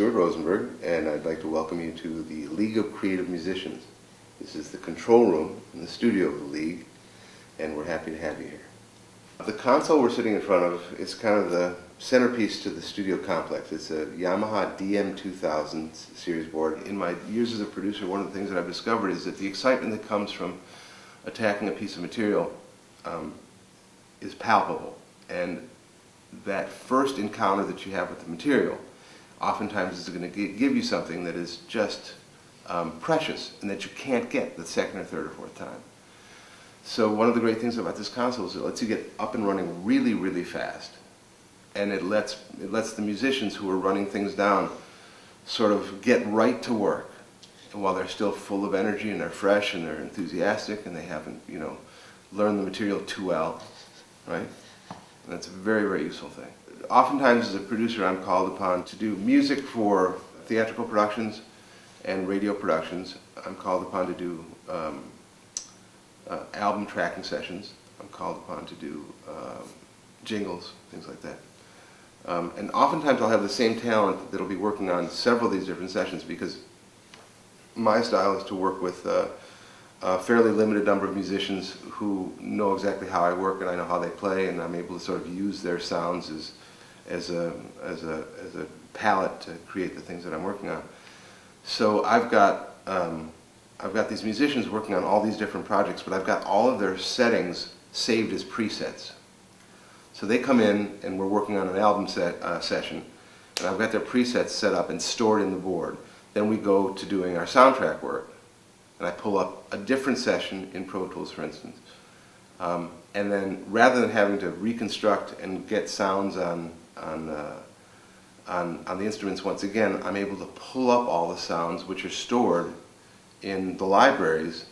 Stuart Rosenberg, and I'd like to welcome you to the League of Creative Musicians. This is the control room in the studio of the League, and we're happy to have you here. The console we're sitting in front of is kind of the centerpiece to the studio complex. It's a Yamaha DM-2000 series board. In my years as a producer, one of the things that I've discovered is that the excitement that comes from attacking a piece of material is palpable, and that first encounter that you have with the material oftentimes is going to give you something that is just precious and that you can't get the second or third or fourth time. So one of the great things about this console is it lets you get up and running really, really fast, and it lets the musicians who are running things down sort of get right to work, and while they're still full of energy and they're fresh and they're enthusiastic and they haven't, learned the material too well, right? And that's a very, very useful thing. Oftentimes as a producer I'm called upon to do music for theatrical productions and radio productions. I'm called upon to do album tracking sessions. I'm called upon to do jingles, things like that. And oftentimes I'll have the same talent that'll be working on several of these different sessions, because my style is to work with a fairly limited number of musicians who know exactly how I work and I know how they play, and I'm able to sort of use their sounds as a palette to create the things that I'm working on. So I've got these musicians working on all these different projects, but I've got all of their settings saved as presets. So they come in and we're working on an album session, and I've got their presets set up and stored in the board. Then we go to doing our soundtrack work, and I pull up a different session in Pro Tools, for instance. And then rather than having to reconstruct and get sounds on the instruments once again, I'm able to pull up all the sounds which are stored in the libraries,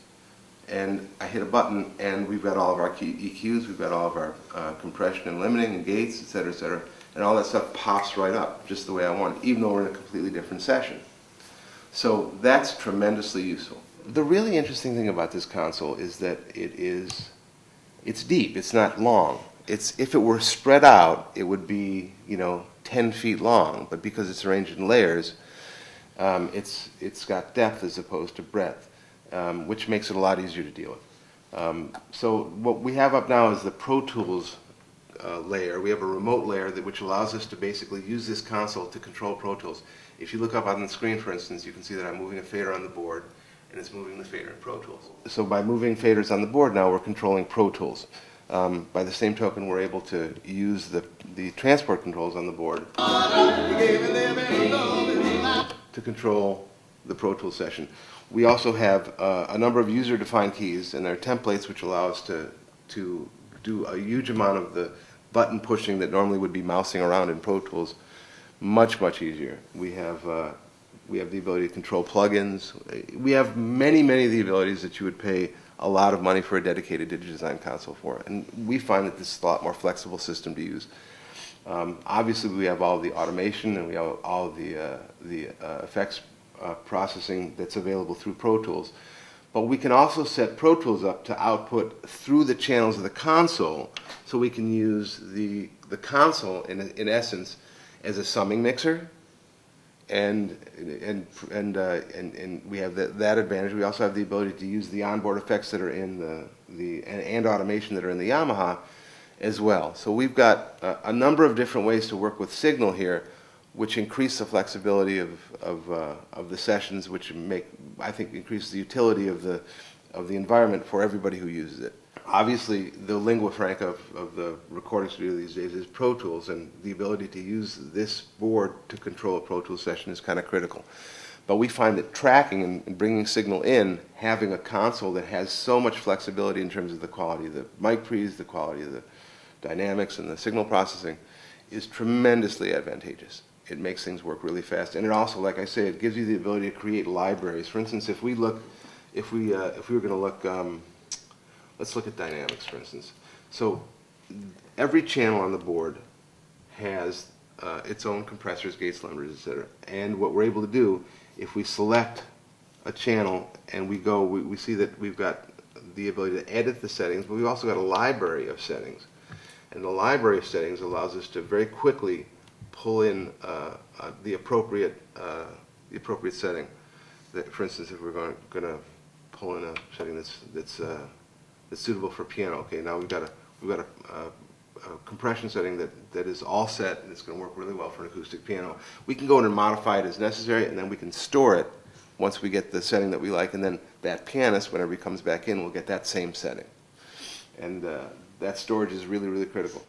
and I hit a button and we've got all of our EQs, we've got all of our compression and limiting and gates, etc., and all that stuff pops right up just the way I want it, even though we're in a completely different session. So that's tremendously useful. The really interesting thing about this console is that it's deep, it's not long. If it were spread out, it would be 10 feet long, but because it's arranged in layers, it's got depth as opposed to breadth, which makes it a lot easier to deal with. So what we have up now is the Pro Tools layer. We have a remote layer which allows us to basically use this console to control Pro Tools. If you look up on the screen, for instance, you can see that I'm moving a fader on the board, and it's moving the fader in Pro Tools. So by moving faders on the board now, we're controlling Pro Tools. By the same token, we're able to use the transport controls on the board to control the Pro Tools session. We also have a number of user-defined keys, and there are templates which allow us to do a huge amount of the button pushing that normally would be mousing around in Pro Tools much, much easier. We have the ability to control plugins. We have many, many of the abilities that you would pay a lot of money for a dedicated DigiDesign console for. And we find that this is a lot more flexible system to use. Obviously, we have all of the automation, and we have all of the effects processing that's available through Pro Tools. But we can also set Pro Tools up to output through the channels of the console, so we can use the console, in essence, as a summing mixer. And we have that advantage. We also have the ability to use the onboard effects that are in and automation that are in the Yamaha as well. So we've got a number of different ways to work with signal here, which increase the flexibility of the sessions, which I think increase the utility of the environment for everybody who uses it. Obviously, the lingua franca of the recording studio these days is Pro Tools, and the ability to use this board to control a Pro Tools session is kind of critical. But we find that tracking and bringing signal in, having a console that has so much flexibility in terms of the quality of the mic pre's, the quality of the dynamics and the signal processing, is tremendously advantageous. It makes things work really fast, and it also, like I say, it gives you the ability to create libraries. For instance, if we were going to look. Let's look at dynamics, for instance. So every channel on the board has its own compressors, gates, limiters, etc. And what we're able to do, if we select a channel and we see that we've got the ability to edit the settings, but we've also got a library of settings. And the library of settings allows us to very quickly pull in the appropriate setting. That, for instance, if we're going to pull in a setting that's suitable for piano, okay, now we've got a compression setting that is all set and it's going to work really well for an acoustic piano. We can go in and modify it as necessary, and then we can store it once we get the setting that we like, and then that pianist, whenever he comes back in, will get that same setting. And that storage is really, really critical.